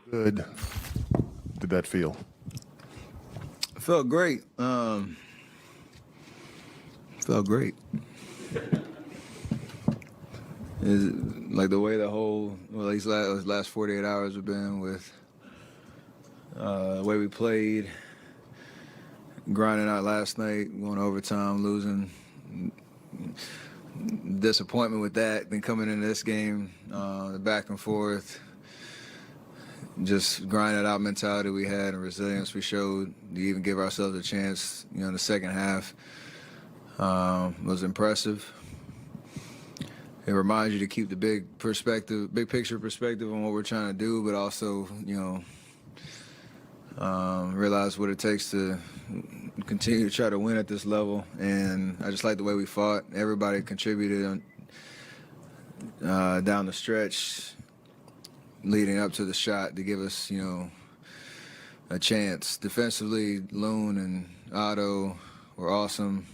good did that feel? It felt great. Felt great. Like the way these last 48 hours have been with the way we played, grinding out last night, going overtime, losing. Disappointment with that, then coming into this game, the back and forth, just grinding out mentality we had and resilience we showed to even give ourselves a chance, in the second half was impressive. It reminds you to keep the big picture perspective on what we're trying to do, but also, realize what it takes to continue to try to win at this level. And I just like the way we fought. Everybody contributed down the stretch leading up to the shot to give us, a chance. Defensively, Loon and Otto were awesome,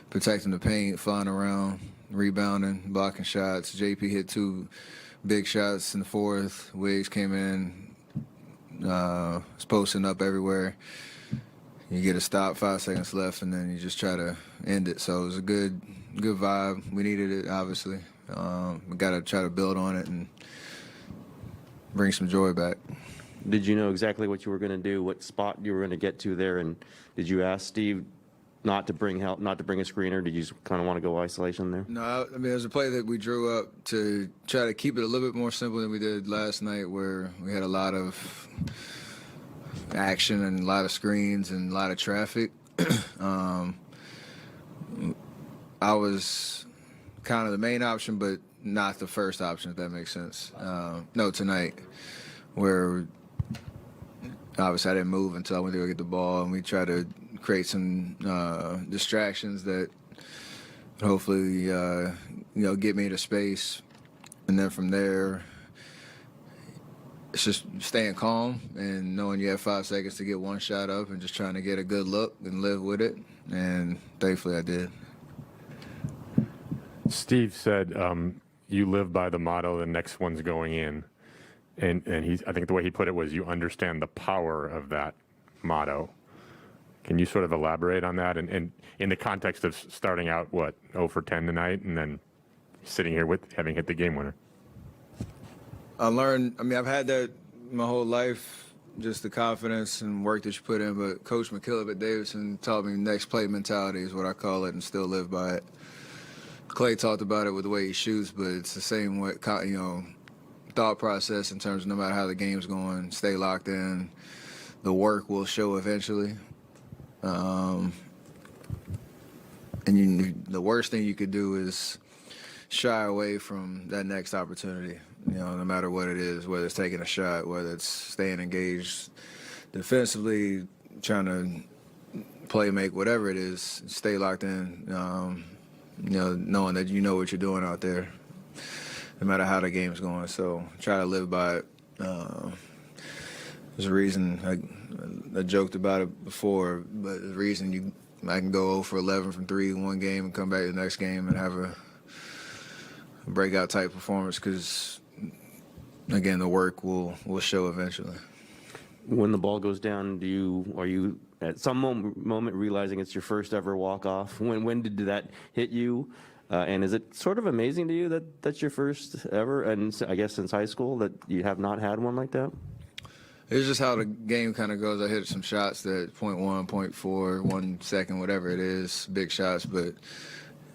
protecting the paint, flying around, rebounding, blocking shots. JP hit 2 big shots in the fourth. Wiggs came in, was posting up everywhere. You get a stop, 5 seconds left, and then you just try to end it. So it was a good vibe. We needed it, obviously. We got to try to build on it and bring some joy back. Did you know exactly what you were going to do, what spot you were going to get to there, and did you ask Steve not to bring help, not to bring a screener? Did you just kind of want to go isolation there? No, I mean, there's a play that we drew up to try to keep it a little bit more simple than we did last night, where we had a lot of action and a lot of screens and a lot of traffic. I was kind of the main option, but not the first option, if that makes sense. No, tonight, where obviously I didn't move until I went to go get the ball, and we tried to create some distractions that hopefully, get me to space. And then from there, it's just staying calm and knowing you have 5 seconds to get one shot up and just trying to get a good look and live with it. And thankfully I did. Steve said you live by the motto, the next one's going in. And I think the way he put it was you understand the power of that motto. Can you sort of elaborate on that? And in the context of starting out, 0 for 10 tonight, and then sitting here with having hit the game winner? I've had that my whole life, just the confidence and work that you put in, but Coach McKillop at Davidson taught me next play mentality is what I call it, and still live by it. Clay talked about it with the way he shoots, but it's the same way, thought process in terms of no matter how the game's going, stay locked in. The work will show eventually. And the worst thing you could do is shy away from that next opportunity, no matter what it is, whether it's taking a shot, whether it's staying engaged defensively, trying to make whatever it is, stay locked in, knowing that you know what you're doing out there, no matter how the game's going. So try to live by it. There's a reason I joked about it before, but the reason I can go 0 for 11 from 3 in one game and come back the next game and have a breakout type performance, because again, the work will show eventually. When the ball goes down, are you at some moment realizing it's your first ever walk off? When did that hit you? And is it sort of amazing to you that that's your first ever, and I guess since high school, that you have not had one like that? It's just how the game kind of goes. I hit some shots that 0.1, 0.4, 1 second, whatever it is, big shots, but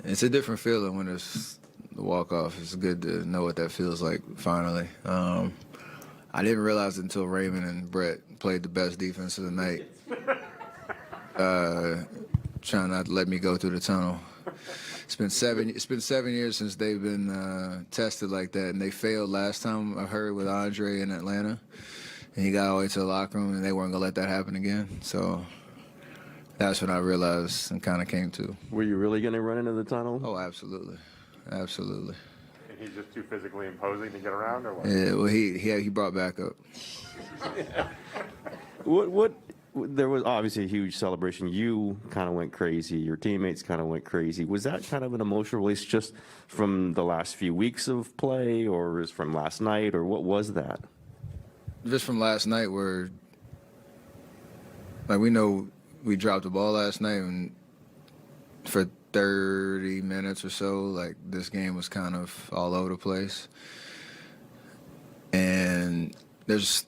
it's a different feeling when it's the walk-off. It's good to know what that feels like finally. I didn't realize it until Raymond and Brett played the best defense of the night, trying not to let me go through the tunnel. It's been 7 years since they've been tested like that, and they failed last time I heard with Andre in Atlanta. And he got all the way to the locker room, and they weren't going to let that happen again. So that's when I realized and kind of came to. Were you really going to run into the tunnel? Oh, absolutely. Absolutely. And he's just too physically imposing to get around, or what? Yeah, well, he brought backup. There was obviously a huge celebration. You kind of went crazy. Your teammates kind of went crazy. Was that kind of an emotional release just from the last few weeks of play, or is from last night, or what was that? just from last night, where like we know we dropped the ball last night, and for 30 minutes or so, like this game was kind of all over the place. And there's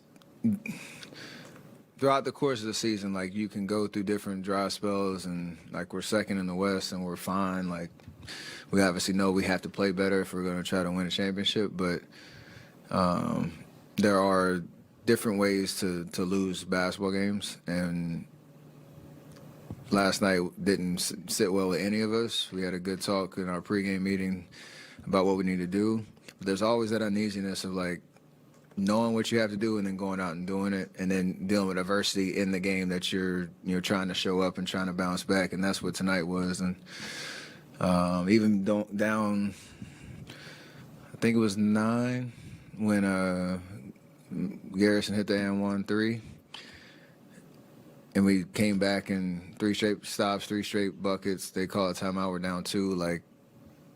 throughout the course of the season, like you can go through different dry spells, and like we're second in the West and we're fine. Like we obviously know we have to play better if we're going to try to win a championship, but there are different ways to lose basketball games, and last night didn't sit well with any of us. We had a good talk in our pregame meeting about what we need to do, but there's always that uneasiness of like knowing what you have to do and then going out and doing it, and then dealing with adversity in the game that you're trying to show up and trying to bounce back, and that's what tonight was. And even down, I think it was 9 when Garrison hit the and 1-3, and we came back in 3 straight stops, 3 straight buckets. They call a timeout. We're down 2. Like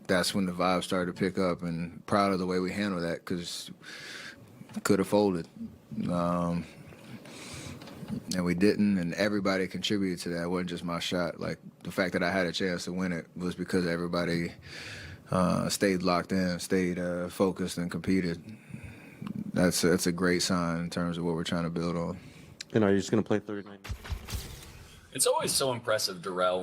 that's when the vibe started to pick up, and proud of the way we handled that because could have folded, and we didn't. And everybody contributed to that. It wasn't just my shot. Like the fact that I had a chance to win it was because everybody stayed locked in, stayed focused, and competed. That's a great sign in terms of what we're trying to build on. And are you just going to play 39? It's always so impressive, Darrell,